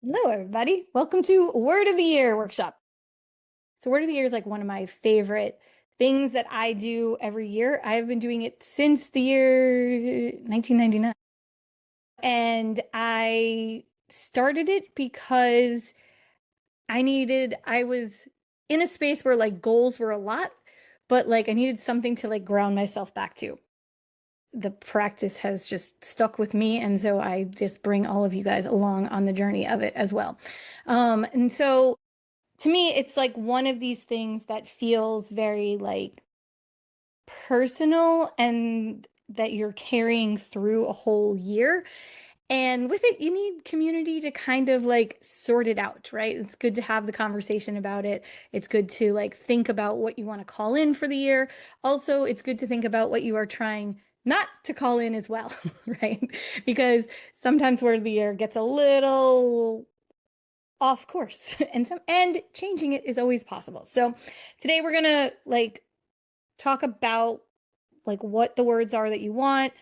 Hello, everybody. Welcome to Word of the Year workshop. So, Word of the Year is like one of my favorite things that I do every year. I've been doing it since the year 1999. And I started it because I was in a space where like goals were a lot, but like I needed something to like ground myself back to. The practice has just stuck with me. And so I just bring all of you guys along on the journey of it as well. And so to me, it's like one of these things that feels very like personal and that you're carrying through a whole year. And with it, you need community to kind of like sort it out, right? It's good to have the conversation about it. It's good to like think about what you want to call in for the year. Also, it's good to think about what you are trying not to call in as well, right? Because sometimes word of the year gets a little off course and changing it is always possible. So today we're gonna like talk about like what the words are that you want,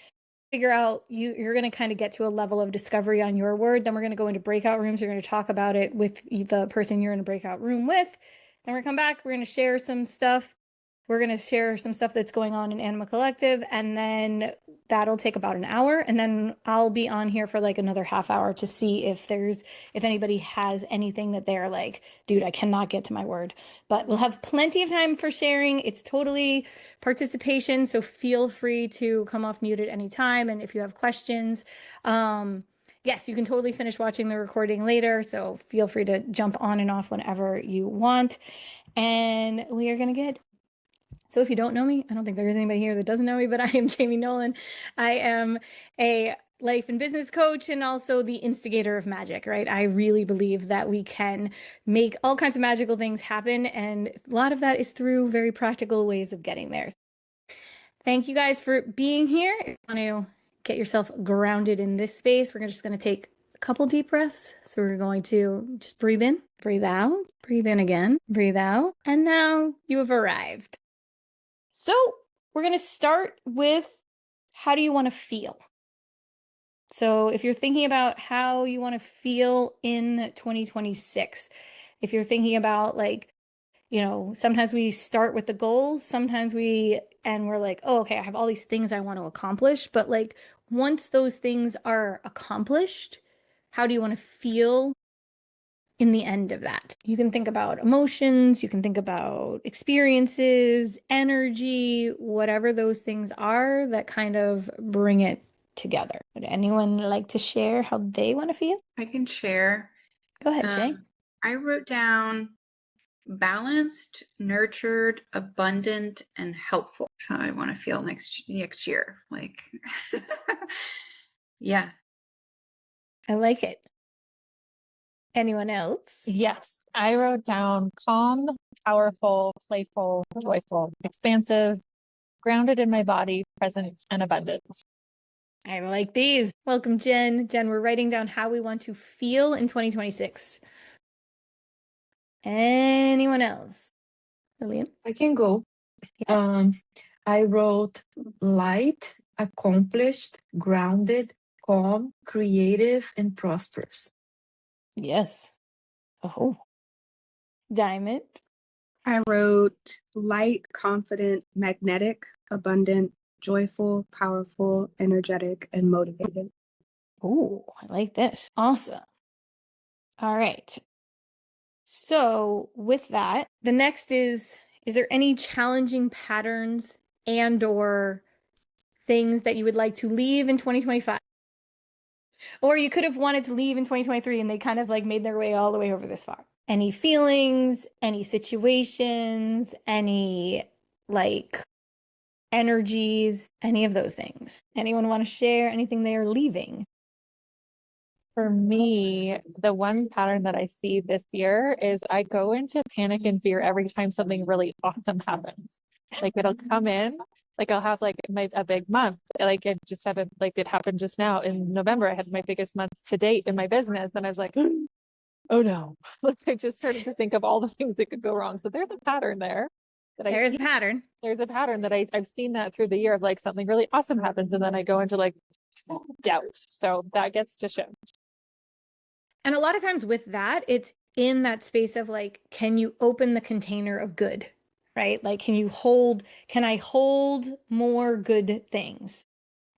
figure out you're going to kind of get to a level of discovery on your word. Then we're going to go into breakout rooms. You're going to talk about it with the person you're in a breakout room with. Then we're going to come back. We're going to share some stuff. We're going to share some stuff that's going on in Anima Collective, and then that'll take about an hour. And then I'll be on here for like another half hour to see if anybody has anything that they're like, dude, I cannot get to my word. But we'll have plenty of time for sharing. It's totally participation, so feel free to come off mute at any time. And if you have questions, yes, you can totally finish watching the recording later. So feel free to jump on and off whenever you want. And we are going to get so if you don't know me, I don't think there is anybody here that doesn't know me, but I am Jamie Nolan. I am a life and business coach and also the instigator of magic, right? I really believe that we can make all kinds of magical things happen. And a lot of that is through very practical ways of getting there. Thank you guys for being here. If you want to get yourself grounded in this space, we're just going to take a couple deep breaths. So we're going to just breathe in, breathe out, breathe in again, breathe out. And now you have arrived. So we're going to start with how do you want to feel? So if you're thinking about how you want to feel in 2026, if you're thinking about like, sometimes we start with the goals, and we're like, oh, okay, I have all these things I want to accomplish. But like once those things are accomplished, how do you want to feel in the end of that? You can think about emotions, you can think about experiences, energy, whatever those things are that kind of bring it together. Would anyone like to share how they want to feel? I can share. Go ahead, Shay. I wrote down balanced, nurtured, abundant, and helpful. That's how I want to feel next year. Like, yeah. I like it. Anyone else? Yes, I wrote down calm, powerful, playful, joyful, expansive, grounded in my body, present, and abundant. I like these. Welcome, Jen. Jen, we're writing down how we want to feel in 2026. Anyone else? Lillian? I can go. Yes. I wrote light, accomplished, grounded, calm, creative, and prosperous. Yes. Oh. Diamond? I wrote light, confident, magnetic, abundant, joyful, powerful, energetic, and motivated. Oh, I like this. Awesome. All right. So with that, the next is there any challenging patterns and or things that you would like to leave in 2025? Or you could have wanted to leave in 2023 and they kind of like made their way all the way over this far. Any feelings, any situations, any like energies, any of those things? Anyone want to share anything they are leaving? For me, the one pattern that I see this year is I go into panic and fear every time something really awesome happens. Like it'll come in, like I'll have like a big month. Like it just happened, like it happened just now in November. I had my biggest month to date in my business, and I was like, oh no. Like I just started to think of all the things that could go wrong. So there's a pattern there that I There's see. a pattern. There's a pattern that I've seen that through the year of like something really awesome happens, and then I go into like doubt. So that gets to shift. And a lot of times with that, it's in that space of like, can you open the container of good, right? Like, can I hold more good things?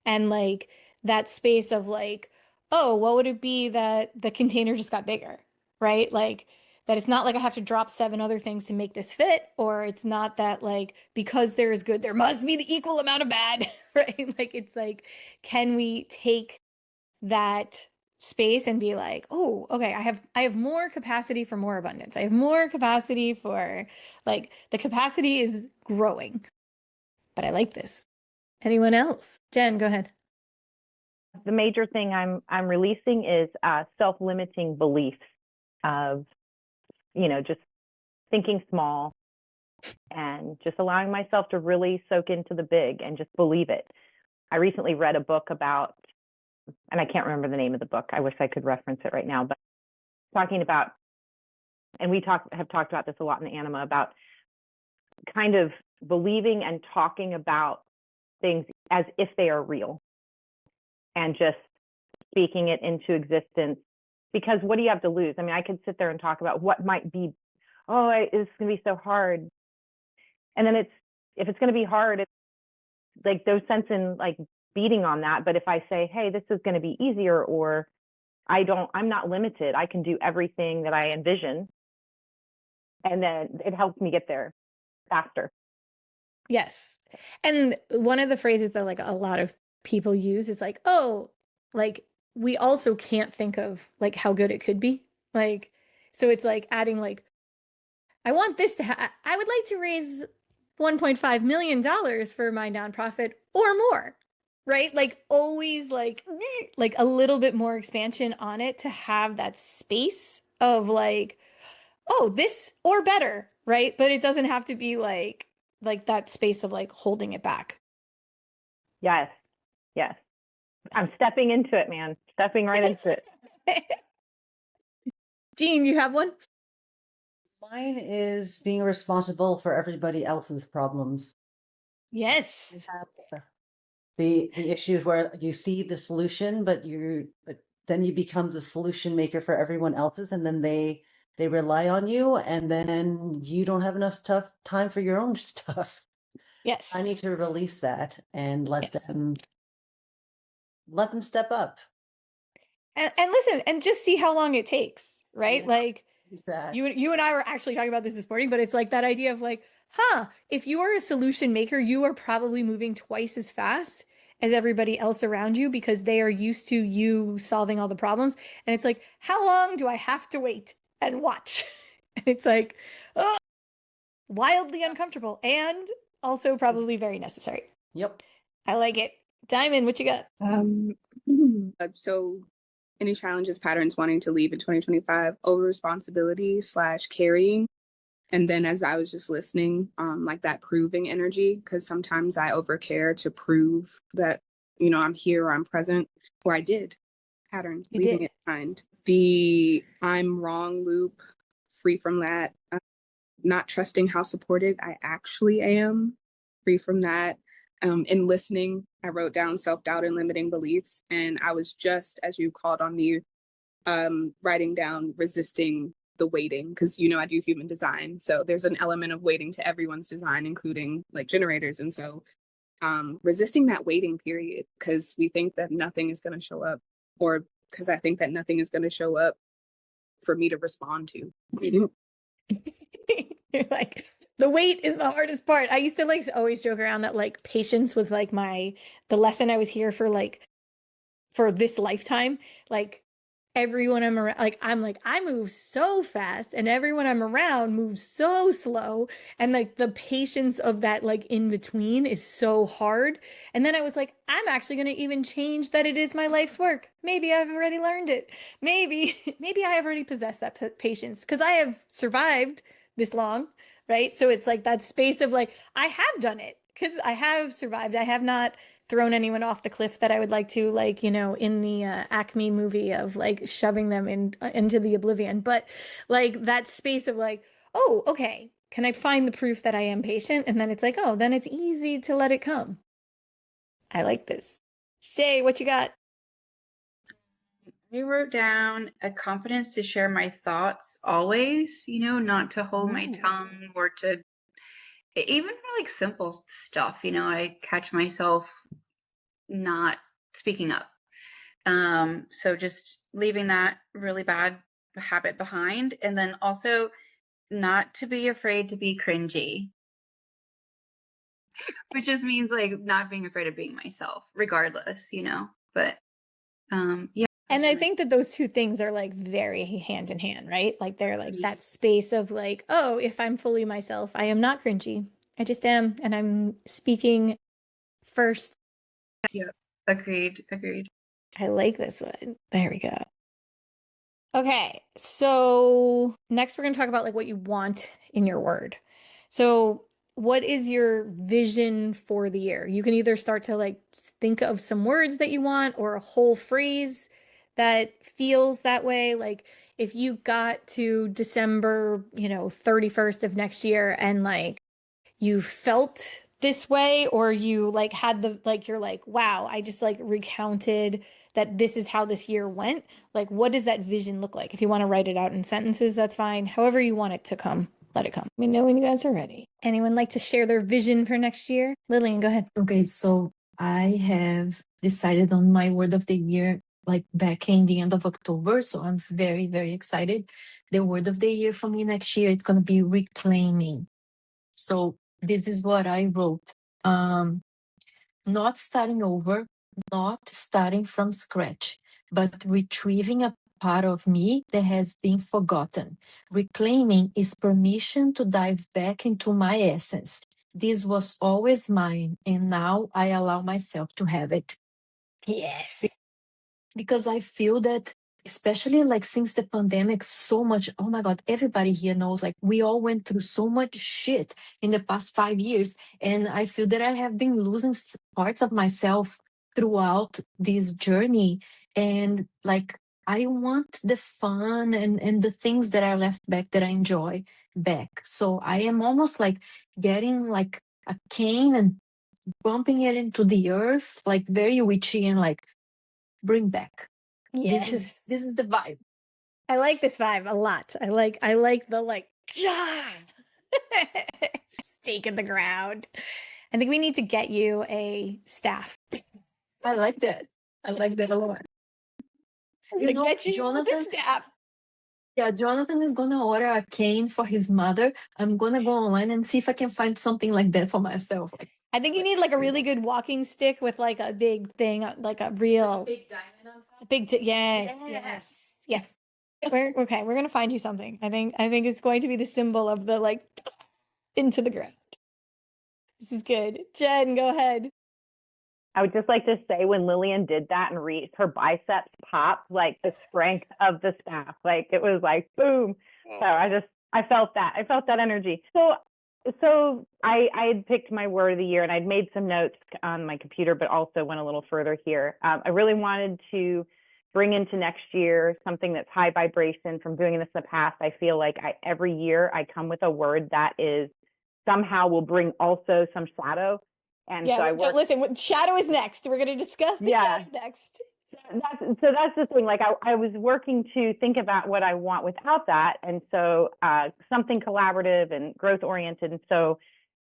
And like that space of like, oh, what would it be that the container just got bigger, right? Like that it's not like I have to drop 7 other things to make this fit, or it's not that like because there is good, there must be the equal amount of bad, right? Like it's like, can we take that space and be like, oh, okay, I have more capacity for more abundance. I have more capacity for like the capacity is growing. But I like this. Anyone else? Jen, go ahead. The major thing I'm releasing is self-limiting beliefs of, just thinking small and just allowing myself to really soak into the big and just believe it. I recently read a book about, and I can't remember the name of the book. I wish I could reference it right now, but talking about, and we have talked about this a lot in Anima, about kind of believing and talking about things as if they are real and just speaking it into existence. Because what do you have to lose? I mean, I could sit there and talk about what might be, it's going to be so hard. And then if it's going to be hard, it's like no sense in like beating on that. But if I say, hey, this is going to be easier, or I'm not limited, I can do everything that I envision. And then it helps me get there faster. Yes. And one of the phrases that like a lot of people use is like, oh, like we also can't think of like how good it could be. Like, so it's like adding like, I want this I would like to raise $1.5 million for my nonprofit or more, right? Like always like a little bit more expansion on it to have that space of like, oh, this or better, right? But it doesn't have to be like that space of like holding it back. Yes. Yes. I'm stepping into it, man. Stepping right into it. Jean, you have one? Mine is being responsible for everybody else's problems. Yes. The issues where you see the solution, but then you become the solution maker for everyone else's, and then they rely on you, and then you don't have enough time for your own stuff. Yes. I need to release that and let Yes. them step up. And listen, and just see how long it takes, right? Yeah. Like Exactly. you and I were actually talking about this morning, but it's like that idea of like, if you are a solution maker, you are probably moving twice as fast as everybody else around you because they are used to you solving all the problems. And it's like, how long do I have to wait and watch? And it's like, oh, wildly uncomfortable and also probably very necessary. Yep. I like it. Diamond, what you got? So any challenges, patterns wanting to leave in 2025, over responsibility / carrying. And then as I was just listening, like that proving energy, because sometimes I overcare to prove that, I'm here or I'm present, or I did. Pattern, leaving it behind. The I'm wrong loop, free from that. Not trusting how supported I actually am, free from that. In listening, I wrote down self-doubt and limiting beliefs. And I was just, as you called on me, writing down resisting the waiting, because I do human design, so there's an element of waiting to everyone's design, including like generators. And so resisting that waiting period, because we think that nothing is going to show up, or because I think that nothing is going to show up for me to respond to. You're like, the wait is the hardest part. I used to like always joke around that like patience was like the lesson I was here for, like for this lifetime. Like everyone I'm around, like I move so fast and everyone I'm around moves so slow. And like the patience of that like in between is so hard. And then I was like, I'm actually going to even change that it is my life's work. Maybe I've already learned it. Maybe I have already possessed that patience because I have survived this long, right? So it's like that space of like, I have done it because I have survived. I have not thrown anyone off the cliff that I would like to, like, in the Acme movie of like shoving them into the oblivion. But like that space of like, oh, okay, can I find the proof that I am patient? And then it's like, oh, then it's easy to let it come. I like this. Shay, what you got? I wrote down a confidence to share my thoughts always, not to hold my Ooh. tongue or to even for like simple stuff, I catch myself not speaking up. So just leaving that really bad habit behind, and then also not to be afraid to be cringy, which just means like not being afraid of being myself, regardless, But yeah. And I think that those two things are like very hand in hand, right? Like they're like that space of like, oh, if I'm fully myself, I am not cringy. I just am, and I'm speaking first. Yeah, agreed. I like this one. There we go. Okay, so next we're going to talk about like what you want in your word. So, what is your vision for the year? You can either start to like think of some words that you want or a whole phrase that feels that way. Like if you got to December, 31st of next year and like you felt this way or you like had the like you're like wow I just like recounted that this is how this year went, like what does that vision look like? If you want to write it out in sentences, that's fine. However you want it to come, let it come. Let me know when you guys are ready. Anyone like to share their vision for next year? Lillian, go ahead. Okay, so I have decided on my word of the year like back in the end of October. So I'm very, very excited. The word of the year for me next year, it's gonna be reclaiming. So this is what I wrote. Not starting over, not starting from scratch, but retrieving a part of me that has been forgotten. Reclaiming is permission to dive back into my essence. This was always mine, and now I allow myself to have it. Yes. Because I feel that, especially like since the pandemic, so much, oh my God, everybody here knows, like we all went through so much shit in the past 5 years. And I feel that I have been losing parts of myself throughout this journey. And like, I want the fun and the things that I left back that I enjoy back. So I am almost like getting like a cane and bumping it into the earth, like very witchy and like, bring back. This is Yes, this is the vibe. I like this vibe a lot. I like the like stake in the ground. I think we need to get you a staff. I like that. I like that a lot. You know, Get you with a Jonathan, staff. yeah, Jonathan is gonna order a cane for his mother. I'm gonna go online and see if I can find something like that for myself. Like, I think you need like a really good walking stick with like a big thing, like a real big diamond on top. yes, Yes. yes. We're okay. We're gonna find you something. I think it's going to be the symbol of the like into the ground. This is good. Jen, go ahead. I would just like to say when Lillian did that and reached, her biceps popped like the strength of the staff. Like it was like boom. So I felt that. I felt that energy. So I had picked my word of the year and I'd made some notes on my computer, but also went a little further here. I really wanted to bring into next year something that's high vibration. From doing this in the past, I feel like every year I come with a word that is somehow will bring also some shadow. And Yeah, so I work. listen, shadow is next. We're gonna discuss the shadow next. That's the thing. Like I was working to think about what I want without that, and so something collaborative and growth oriented, and so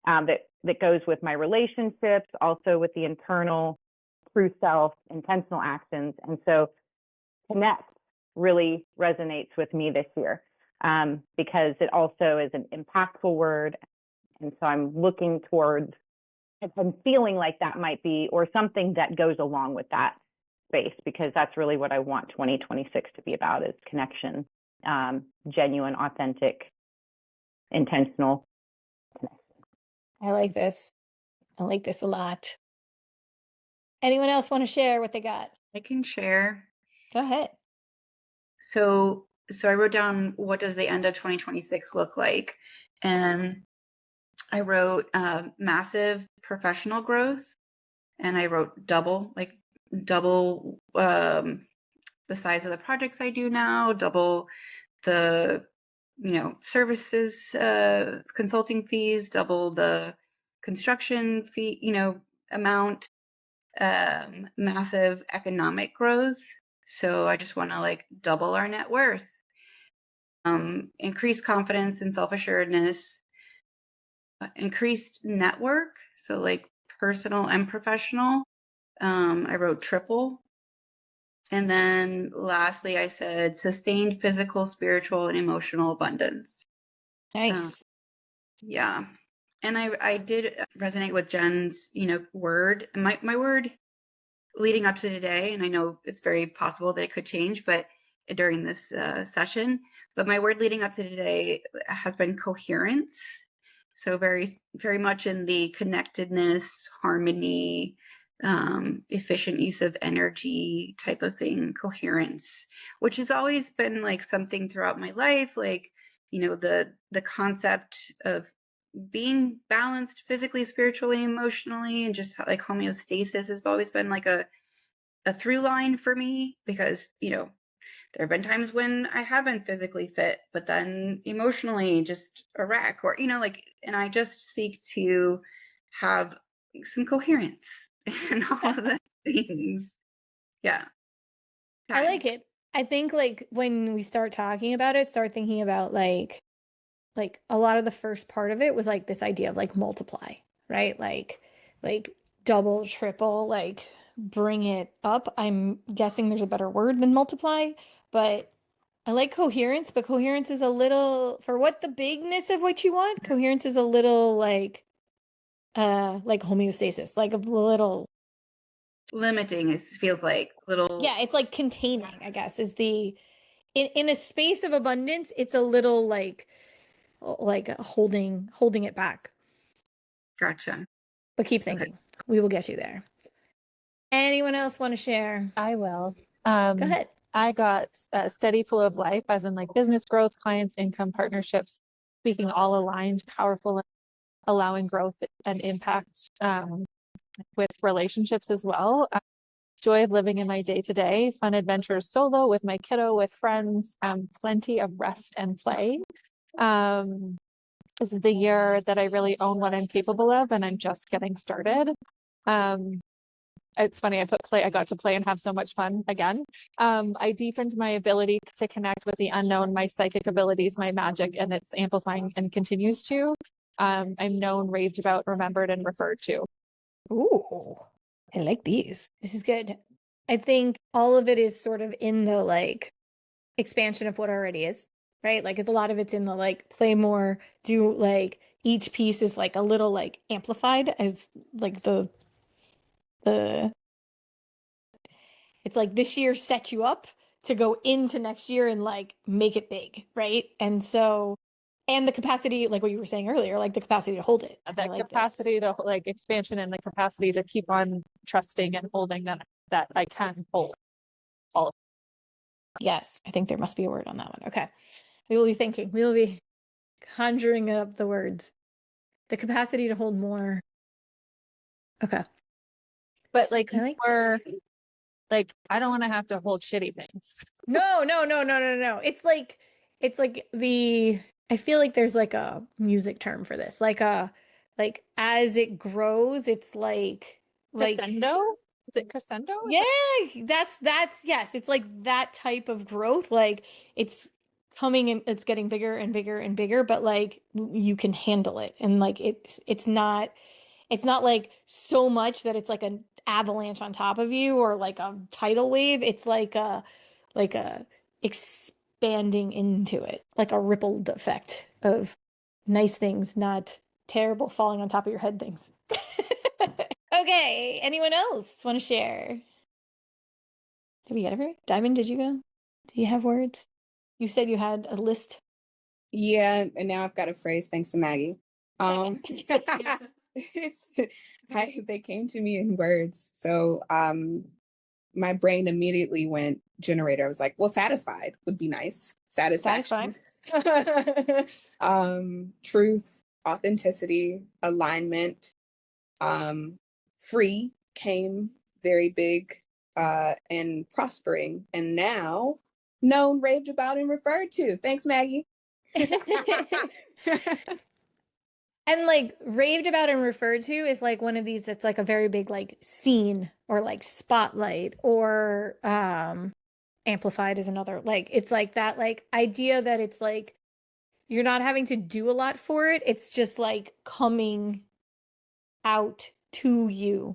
that goes with my relationships, also with the internal true self, intentional actions, and so connect really resonates with me this year because it also is an impactful word, and so I'm looking towards. I'm feeling like that might be, or something that goes along with that space, because that's really what I want 2026 to be about, is connection, genuine, authentic, intentional connection. I like this. I like this a lot. Anyone else want to share what they got? I can share. Go ahead. So I wrote down, what does the end of 2026 look like? And I wrote massive professional growth, and I wrote double the size of the projects I do now, double the services consulting fees, double the construction fee amount, massive economic growth, So I just want to like double our net worth, increase confidence and self-assuredness, increased network. So like personal and professional. I wrote triple. And then lastly, I said sustained physical, spiritual, and emotional abundance. Nice. Yeah. And I did resonate with Jen's, word. My word leading up to today, and I know it's very possible that it could change, but during this session, but my word leading up to today has been coherence. So very, very much in the connectedness, harmony, efficient use of energy type of thing, coherence, which has always been like something throughout my life, like, the concept of being balanced physically, spiritually, emotionally, and just like homeostasis has always been like a through line for me because, there have been times when I haven't physically fit, but then emotionally just a wreck or, like, and I just seek to have some coherence in all of those things. Yeah. I Time. like it. I think like when we start talking about it, start thinking about like a lot of the first part of it was like this idea of like multiply, right? Like double, triple, like bring it up. I'm guessing there's a better word than multiply, but I like coherence, but coherence is a little for what the bigness of what you want, coherence is a little like homeostasis, like a little Limiting feels like little. yeah, it's like containing, I guess, is the in a space of abundance, it's a little like holding it back. Gotcha. But keep Okay. thinking. We will get you there. Anyone else want to share? I will. Go ahead. I got a steady flow of life, as in like business growth, clients, income, partnerships, speaking all aligned, powerful, allowing growth and impact with relationships as well. Joy of living in my day to day, fun adventures solo with my kiddo, with friends, plenty of rest and play. This is the year that I really own what I'm capable of, and I'm just getting started. It's funny, I got to play and have so much fun again. I deepened my ability to connect with the unknown, my psychic abilities, my magic, and it's amplifying and continues to. I'm known, raved about, remembered, and referred to. Ooh, I like these. This is good. I think all of it is sort of in the like expansion of what already is, right? Like a lot of it's in the like play more, do like each piece is like a little like amplified as like the it's like this year set you up to go into next year and like make it big, right? And so and the capacity, like what you were saying earlier, like the capacity to hold it. I That like this. capacity to like expansion and the capacity to keep on trusting and holding that I can hold all. Yes, I think there must be a word on that one. Okay. We will be thinking. We will be conjuring up the words. The capacity to hold more. Okay. But like I like more like I don't want to have to hold shitty things. No. It's like the I feel like there's like a music term for this. Like as it grows, it's like Crescendo? Is it crescendo? yeah, that's yes, it's like that type of growth. Like it's coming and it's getting bigger and bigger and bigger, but like you can handle it. And like it's not like so much that it's like an avalanche on top of you or like a tidal wave. It's like a expanding into it, like a rippled effect of nice things, not terrible falling on top of your head things. Okay, anyone else want to share? Did we get everything? Diamond, did you go? Do you have words? You said you had a list. Yeah, and now I've got a phrase thanks to Maggie. They came to me in words. So my brain immediately went generator. I was like, well, satisfied would be nice. Satisfaction. Truth, authenticity, alignment, free came very big, and prospering. And now known, raved about, and referred to. Thanks, Maggie. And like raved about and referred to is like one of these that's like a very big like scene or like spotlight or amplified is another. Like it's like that like idea that it's like you're not having to do a lot for it. It's just like coming out to you,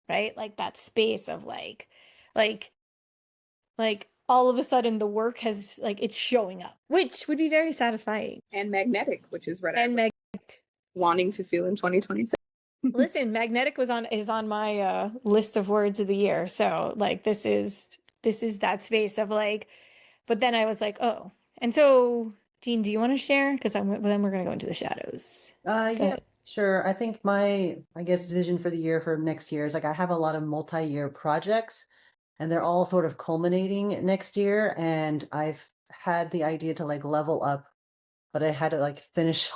right? Like that space of like like all of a sudden the work has like it's showing up, which would be very satisfying. And magnetic, which is what And wanting to feel in 2026. listen, magnetic is on my list of words of the year. So like this is that space of like, but then I was like, oh. And so Jean, do you want to share? Because then we're gonna go into the shadows. Yeah, sure. I think I guess vision for the year for next year is like I have a lot of multi-year projects and they're all sort of culminating next year. And I've had the idea to like level up, but I had to like finish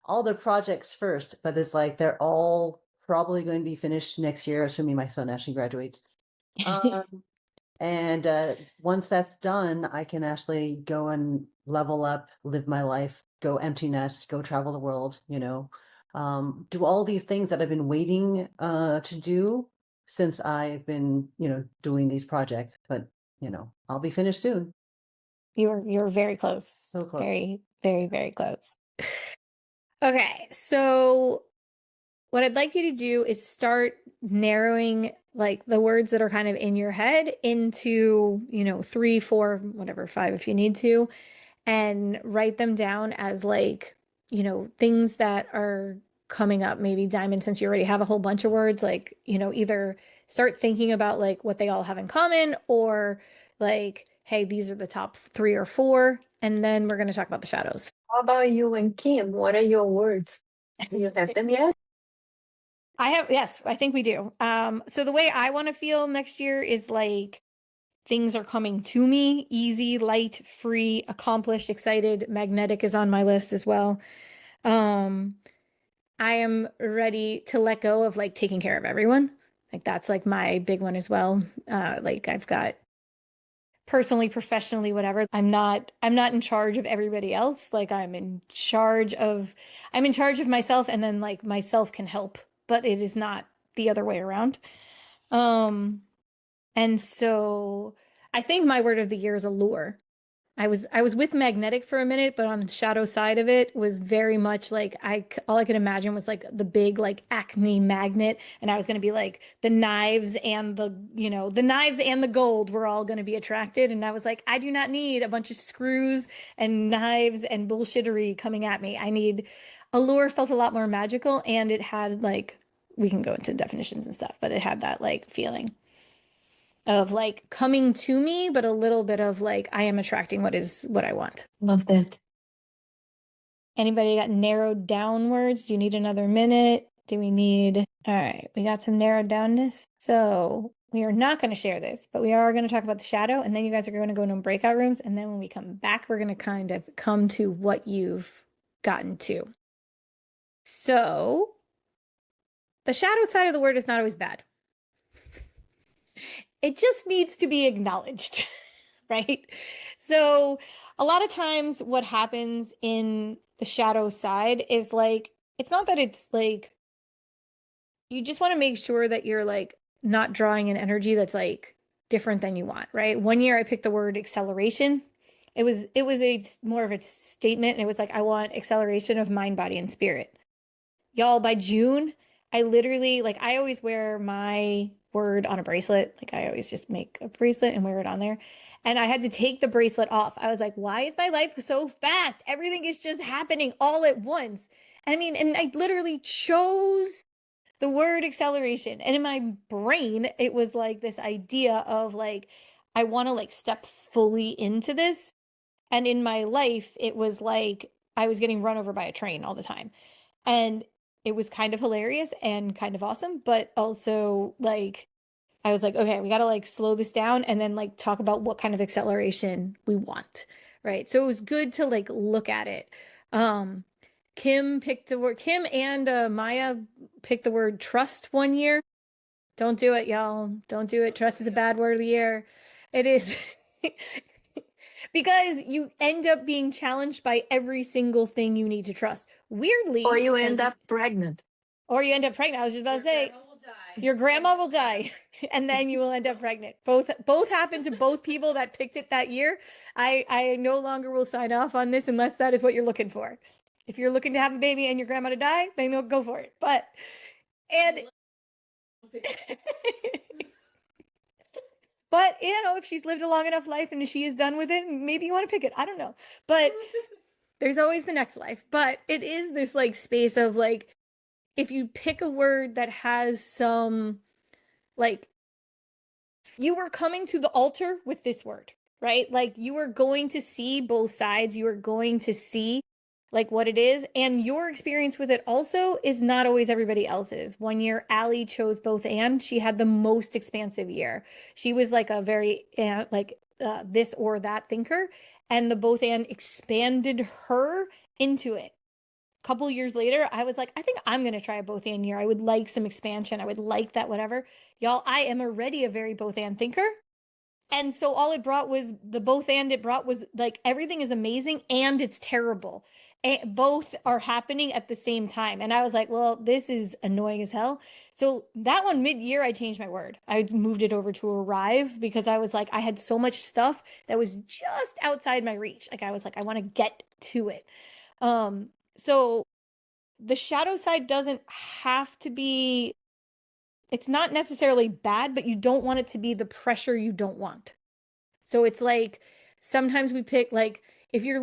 all the projects first. But it's like they're all probably going to be finished next year, assuming my son actually graduates. And once that's done, I can actually go and level up, live my life, go empty nest, go travel the world, do all these things that I've been waiting to do since I've been, doing these projects. But, I'll be finished soon. You're very close. So close. Very, very, very close. Okay, so what I'd like you to do is start narrowing like the words that are kind of in your head into, 3, 4, whatever, 5 if you need to, and write them down as like, things that are coming up. Maybe Diamond, since you already have a whole bunch of words, like, either start thinking about like what they all have in common or like, hey, these are the top 3 or 4, and then we're going to talk about the shadows. How about you and Kim? What are your words? Do you have them yet? Yes, I think we do. So the way I want to feel next year is like things are coming to me, easy, light, free, accomplished, excited. Magnetic is on my list as well. I am ready to let go of like taking care of everyone. Like that's like my big one as well. Like I've got personally, professionally, whatever. I'm not in charge of everybody else. Like I'm in charge of myself, and then like myself can help, but it is not the other way around. And so I think my word of the year is allure. I was with magnetic for a minute, but on the shadow side of it was very much like all I could imagine was like the big like Acme magnet, and I was going to be like the knives and the gold were all going to be attracted, and I was like, I do not need a bunch of screws and knives and bullshittery coming at me. I need allure. Felt a lot more magical, and it had like, we can go into definitions and stuff, but it had that like feeling of like coming to me, but a little bit of like I am attracting what I want. Love that. Anybody got narrowed down words? Do you need another minute? Do we need? All right, we got some narrowed downness. So we are not going to share this, but we are going to talk about the shadow, and then you guys are going to go into breakout rooms, and then when we come back, we're going to kind of come to what you've gotten to. So the shadow side of the word is not always bad. It just needs to be acknowledged, right? So a lot of times what happens in the shadow side is like, it's not that it's like, you just want to make sure that you're like not drawing an energy that's like different than you want, right? One year I picked the word acceleration. It was a more of a statement, and it was like, I want acceleration of mind, body, and spirit. Y'all, by June, I literally, like, I always wear my word on a bracelet. Like, I always just make a bracelet and wear it on there. And I had to take the bracelet off. I was like, why is my life so fast? Everything is just happening all at once. I mean, and I literally chose the word acceleration. And in my brain, it was like this idea of like, I want to like step fully into this. And in my life, it was like I was getting run over by a train all the time. And it was kind of hilarious and kind of awesome, but also like I was like, okay, we got to like slow this down and then like talk about what kind of acceleration we want, right? So it was good to like look at it. Kim and Maya picked the word trust one year. Don't do it, y'all. Don't do it. Trust is a bad word of the year. It is. Because you end up being challenged by every single thing you need to trust. Weirdly. Or you end up pregnant. Or you end up pregnant. I was just about to say. Your grandma will die, and then you will end up pregnant. Both happened to both people that picked it that year. I no longer will sign off on this unless that is what you're looking for. If you're looking to have a baby and your grandma to die, then you'll go for it. And but if she's lived a long enough life and she is done with it, maybe you want to pick it. I don't know. But there's always the next life. But it is this like space of like, if you pick a word that has some like, you were coming to the altar with this word, right? Like you are going to see both sides. You are going to see like what it is. And your experience with it also is not always everybody else's. One year, Allie chose both and she had the most expansive year. She was like a very this or that thinker. And the both and expanded her into it. A couple years later, I was like, I think I'm going to try a both and year. I would like some expansion. I would like that, whatever. Y'all, I am already a very both and thinker. And so all it brought was the both and it brought was like everything is amazing and it's terrible. And both are happening at the same time. And I was like, well, this is annoying as hell. So that one mid-year, I changed my word. I moved it over to arrive because I was like, I had so much stuff that was just outside my reach. Like I was like, I want to get to it. So the shadow side doesn't have to be, it's not necessarily bad, but you don't want it to be the pressure you don't want. So it's like sometimes we pick like if you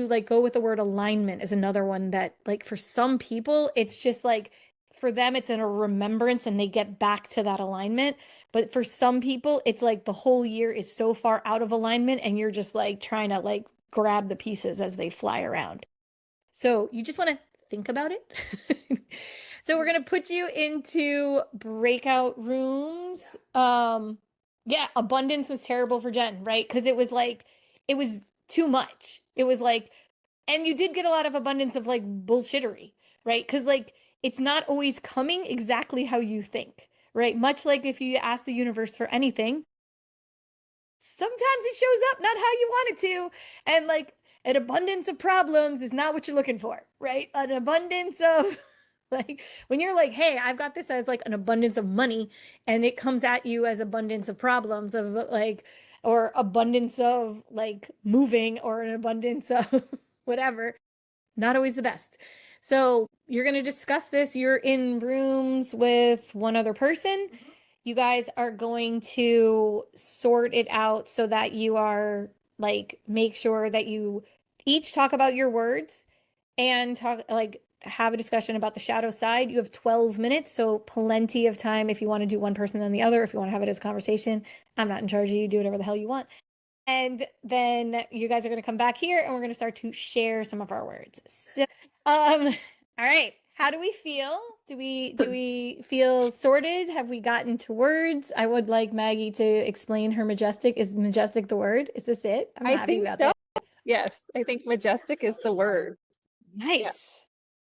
like go with the word alignment is another one that like for some people it's just like for them it's in a remembrance and they get back to that alignment. But for some people it's like the whole year is so far out of alignment and you're just like trying to like grab the pieces as they fly around. So you just want to think about it. So we're gonna put you into breakout rooms. Yeah, abundance was terrible for Jen, right? Because it was like it was too much. It was like, and you did get a lot of abundance of like bullshittery, right? Because like it's not always coming exactly how you think, right? Much like if you ask the universe for anything, sometimes it shows up not how you want it to. And like an abundance of problems is not what you're looking for, right? An abundance of like when you're like, hey, I've got this as like an abundance of money, and it comes at you as abundance of problems of like, or abundance of like moving or an abundance of whatever, not always the best. So you're going to discuss this. You're in rooms with one other person. You guys are going to sort it out so that you are like, make sure that you each talk about your words and talk like have a discussion about the shadow side. You have 12 minutes, so plenty of time if you want to do one person then the other, if you want to have it as a conversation. I'm not in charge of you, do whatever the hell you want. And then you guys are going to come back here and we're going to start to share some of our words. So, all right. How do we feel? Do we feel sorted? Have we gotten to words? I would like Maggie to explain her majestic. Is majestic the word? Is this it? I'm I happy think about so. that. Yes, I think majestic is the word. Nice. Yeah.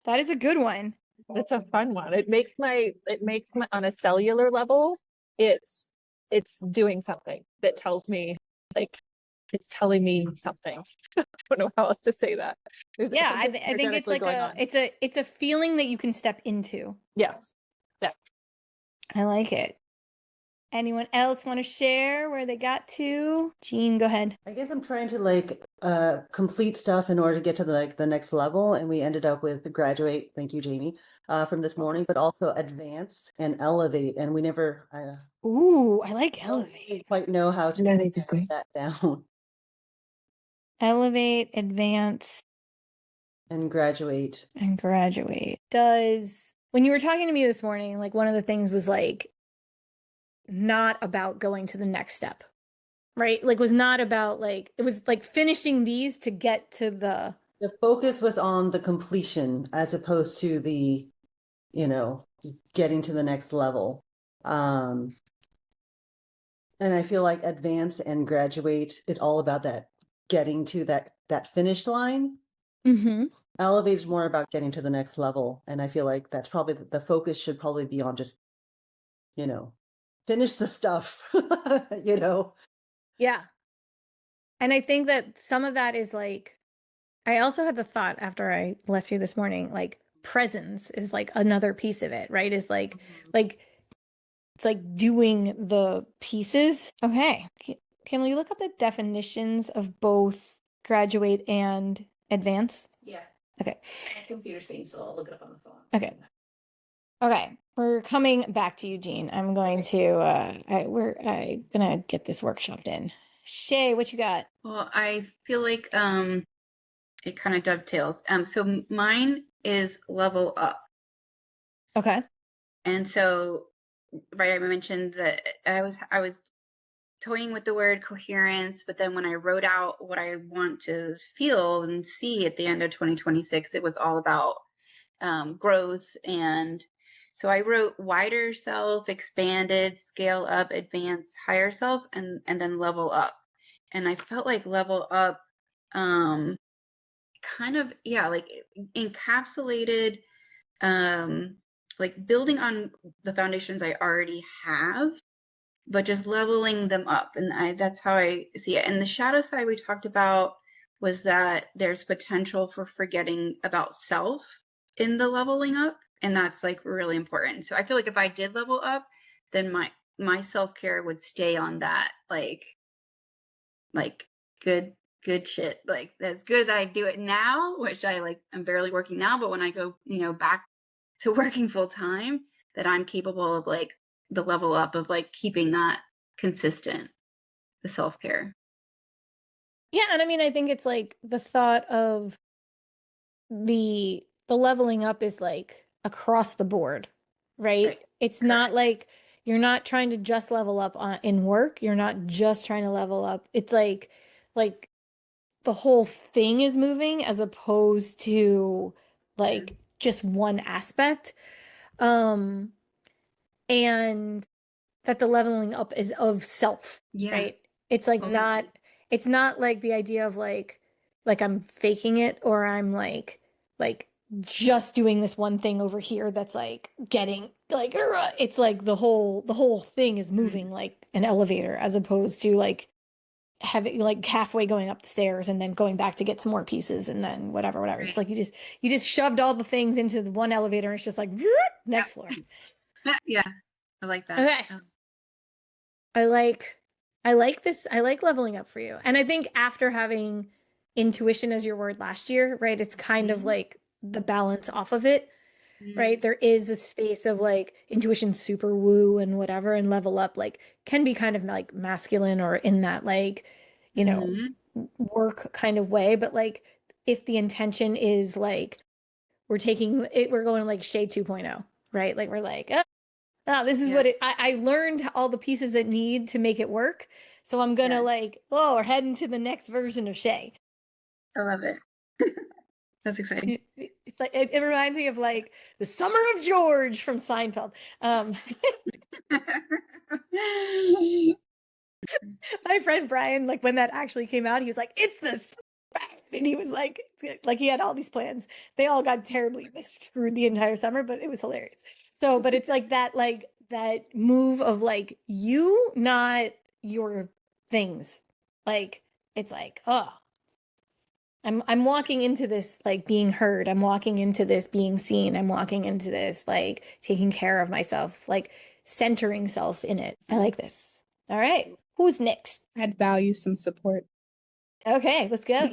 That is a good one. It's a fun one. It makes my on a cellular level, it's doing something that tells me like it's telling me something. I don't know how else to say that. There's Yeah, I something think it's energetically like going on. it's a feeling that you can step into. Yes. Yeah. I like it. Anyone else want to share where they got to? Jean, go ahead. I guess I'm trying to like complete stuff in order to get to the next level, and we ended up with graduate. Thank you, Jamie, from this morning, but also advance and elevate, and we never. Ooh, I like don't elevate. quite know how to Elevate is great. that down Elevate, advance, and graduate. and graduate. When you were talking to me this morning, like one of the things was like not about going to the next step, right? Like was not about like, it was like finishing these to get to the focus was on the completion as opposed to the, getting to the next level. And I feel like advance and graduate, it's all about that getting to that finish line. Mm-hmm. Elevate is more about getting to the next level. And I feel like that's probably the focus should probably be on just, finish the stuff, Yeah. And I think that some of that is like, I also had the thought after I left you this morning, like presence is like another piece of it, right? Is like it's like doing the pieces. Okay. Can we look up the definitions of both graduate and advance? Yeah. Okay. My computer's being so I'll look it up on the phone. Okay. Okay. We're coming back to Eugene. I'm going to I'm gonna get this workshopped in. Shay, what you got? Well, I feel like it kind of dovetails. So mine is level up. Okay. And so, right, I mentioned that I was toying with the word coherence, but then when I wrote out what I want to feel and see at the end of 2026, it was all about growth. And so I wrote wider self, expanded, scale up, advance, higher self, and then level up. And I felt like level up um, kind of, yeah, like encapsulated like building on the foundations I already have, but just leveling them up. And that's how I see it. And the shadow side we talked about was that there's potential for forgetting about self in the leveling up. And that's like really important. So I feel like if I did level up, then my self-care would stay on that like good shit. Like as good as I do it now, which I'm barely working now, but when I go, back to working full time, that I'm capable of like the level up of like keeping that consistent, the self-care. Yeah, and I mean I think it's like the thought of the leveling up is like across the board, right? Right. It's not like you're not trying to just level up in work. You're not just trying to level up. It's like the whole thing is moving as opposed to like just one aspect. Um, and that the leveling up is of self, Yeah. right? It's like not, it's not like the idea of like I'm faking it or I'm like just doing this one thing over here that's like getting like it's like the whole thing is moving like an elevator as opposed to like having like halfway going up the stairs and then going back to get some more pieces and then whatever. It's Right. like you just shoved all the things into the one elevator and it's just like next floor. Yeah. I like that. Okay. I like I like this. I like leveling up for you. And I think after having intuition as your word last year, right? It's kind of like the balance off of it, right? There is a space of like intuition super woo and whatever and level up like can be kind of like masculine or in that like, you know, work kind of way, but like if the intention is like we're taking it, we're going like shade 2.0, right? Like we're like, oh, this is Yeah. what I learned all the pieces that need to make it work. So I'm gonna Yeah. like, oh, we're heading to the next version of Shay. I love it. That's exciting. It's like it reminds me of like the Summer of George from Seinfeld. My friend Brian, like when that actually came out, he was like, "It's this," and he was like he had all these plans. They all got terribly screwed the entire summer, but it was hilarious. So, but it's like that move of like you, not your things. Like it's like, oh, I'm walking into this like being heard. I'm walking into this being seen. I'm walking into this like taking care of myself, like centering self in it. I like this. All right. Who's next? Add value, some support. Okay, let's go.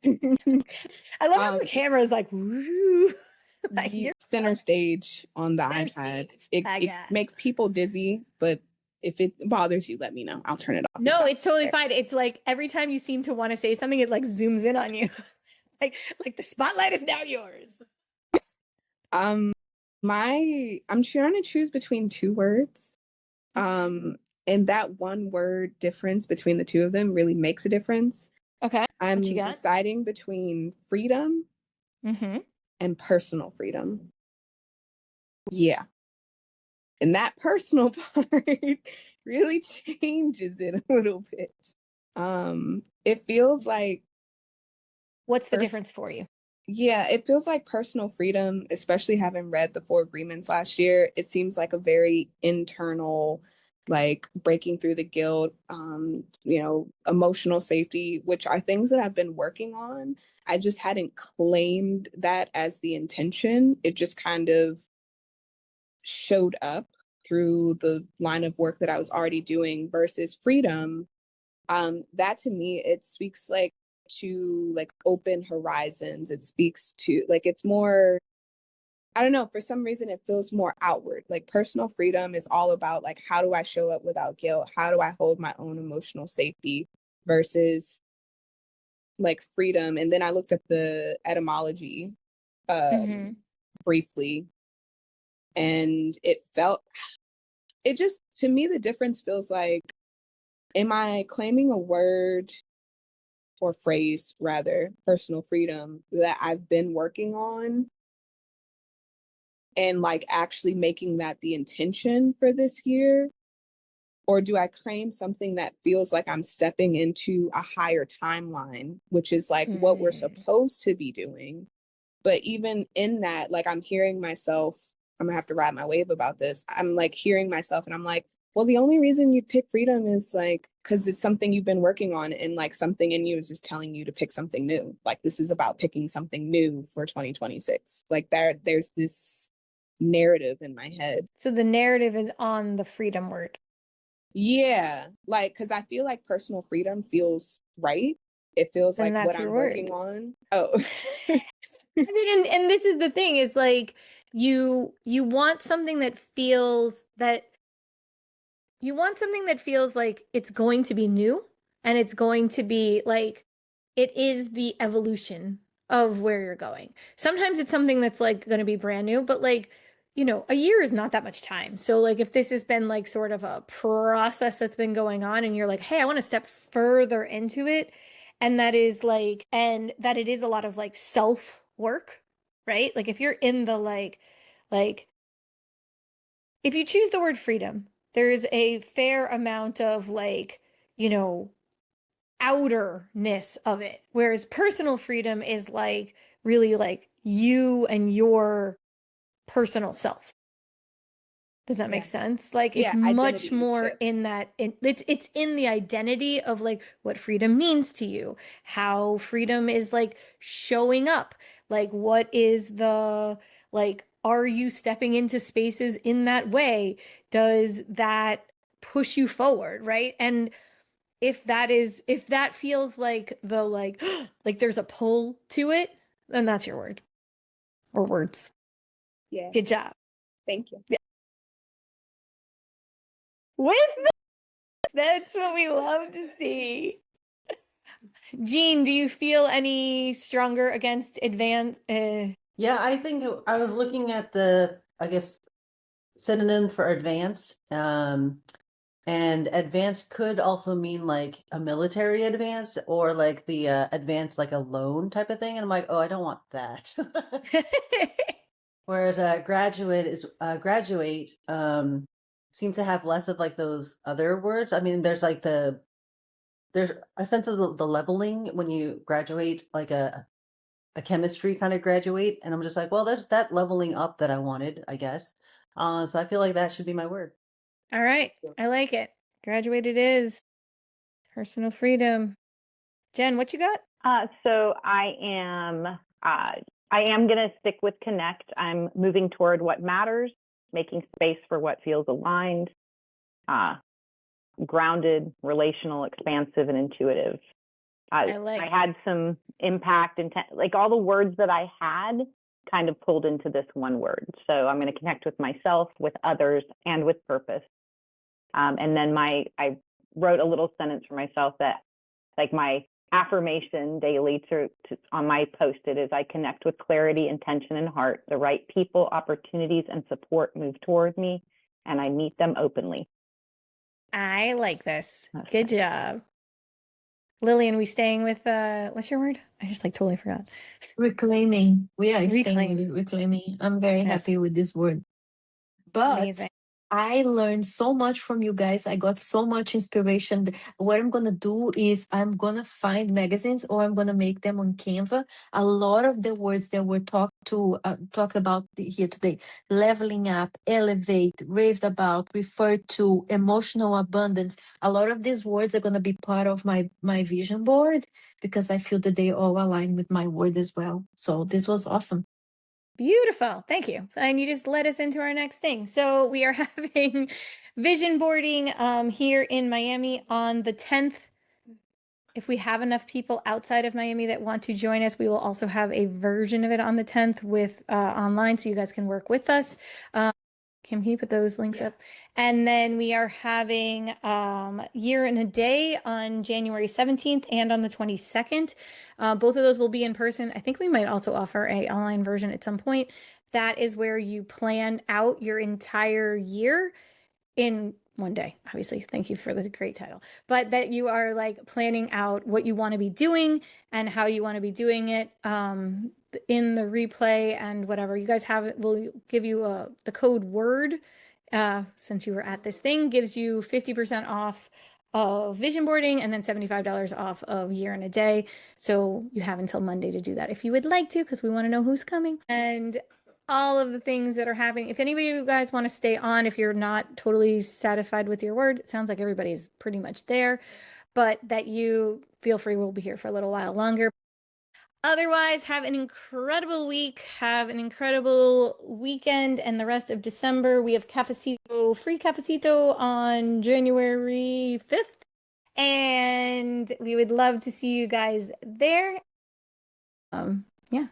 I love how the camera is like, woo. Like you're Center stage on the Center iPad. stage. It makes people dizzy, but if it bothers you, let me know. I'll turn it off. No, it's totally fine. It's like every time you seem to want to say something, it like zooms in on you. like the spotlight is now yours. I'm trying to choose between two words. And that one word difference between the two of them really makes a difference. Okay. I'm What you got? deciding between freedom and personal freedom. Yeah. And that personal part really changes it a little bit. It feels like What's the difference for you? Yeah, it feels like personal freedom, especially having read the Four Agreements last year. It seems like a very internal, like breaking through the guilt, emotional safety, which are things that I've been working on. I just hadn't claimed that as the intention. It just kind of showed up through the line of work that I was already doing versus freedom, that to me, it speaks like to like open horizons. It speaks to like, it's more, I don't know, for some reason it feels more outward. Like personal freedom is all about like, how do I show up without guilt? How do I hold my own emotional safety versus like freedom? And then I looked up the etymology briefly, and it just, to me, the difference feels like, am I claiming a word or phrase, rather, personal freedom, that I've been working on and like actually making that the intention for this year? Or do I claim something that feels like I'm stepping into a higher timeline, which is like what we're supposed to be doing? But even in that, like I'm hearing myself, I'm gonna have to ride my wave about this. I'm like hearing myself and I'm like, well, the only reason you pick freedom is like because it's something you've been working on, and like something in you is just telling you to pick something new. Like this is about picking something new for 2026. Like there's this narrative in my head. So the narrative is on the freedom word. Yeah, like because I feel like personal freedom feels right. It feels And like what that's your I'm word. working on. Oh. I mean, and this is the thing is like you want something that feels that you want something that feels like it's going to be new and it's going to be like it is the evolution of where you're going. Sometimes it's something that's like going to be brand new, but like, you know, a year is not that much time. So like if this has been like sort of a process that's been going on and you're like, "Hey, I want to step further into it." And that is like and that it is a lot of like self work, right? Like if you're in the like if you choose the word freedom, there's a fair amount of like, you know, outerness of it. Whereas personal freedom is like really like you and your personal self. Does that make sense? Like it's Yeah, much identity more in shifts. that it's in the identity of like what freedom means to you, how freedom is like showing up. Like what is the like are you stepping into spaces in that way? Does that push you forward, right? And if that feels like the like there's a pull to it, then that's your word or words. Yeah, Good job. thank you. Yeah. With That's what we love to see. Jean, do you feel any stronger against advance? Yeah, I think I was looking at the, I guess, synonym for advance. And advance could also mean like a military advance or like the advance like a loan type of thing. And I'm like, oh, I don't want that. Whereas graduate seems to have less of like those other words. I mean, there's a sense of the leveling when you graduate, like a chemistry kind of graduate, and I'm just like, well, there's that leveling up that I wanted, I guess. So I feel like that should be my word. All right, I like it. Graduated is personal freedom. Jen, what you got? So I am going to stick with connect. I'm moving toward what matters, making space for what feels aligned, grounded, relational, expansive, and intuitive. I had some impact, like all the words that I had kind of pulled into this one word. So I'm going to connect with myself, with others, and with purpose. And then I wrote a little sentence for myself that like my affirmation daily on my post-it is I connect with clarity, intention, and heart. The right people, opportunities, and support move toward me, and I meet them openly. I like this. Good job. Lillian, we staying with what's your word? I just like totally forgot. Reclaiming. We are staying with reclaiming. I'm very happy with this word. But amazing. I learned so much from you guys. I got so much inspiration. What I'm going to do is I'm going to find magazines or I'm going to make them on Canva. A lot of the words that were talked about here today, leveling up, elevate, raved about, referred to, emotional abundance. A lot of these words are going to be part of my vision board because I feel that they all align with my word as well. So this was awesome. Beautiful. Thank you. And you just led us into our next thing. So we are having vision boarding here in Miami on the 10th. If we have enough people outside of Miami that want to join us, we will also have a version of it on the 10th with online, so you guys can work with us. Kim, can you put those links up? And then we are having Year in a Day on January 17th and on the 22nd. Both of those will be in person. I think we might also offer a online version at some point. That is where you plan out your entire year in one day. Obviously, thank you for the great title. But that you are like planning out what you want to be doing and how you want to be doing it in the replay and whatever. You guys have it. We'll give you the code WORD since you were at this thing, gives you 50% off of vision boarding and then $75 off of Year in a Day. So you have until Monday to do that if you would like to, because we want to know who's coming. And all of the things that are happening. If anybody of you guys want to stay on, if you're not totally satisfied with your word, it sounds like everybody's pretty much there, but that you feel free, we'll be here for a little while longer. Otherwise, have an incredible week, have an incredible weekend, and the rest of December. We have Cafecito, free Cafecito on January 5th, and we would love to see you guys there. Yeah.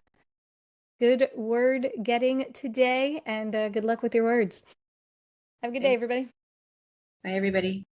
Good word getting today, and good luck with your words. Have a good day, everybody. Bye, everybody.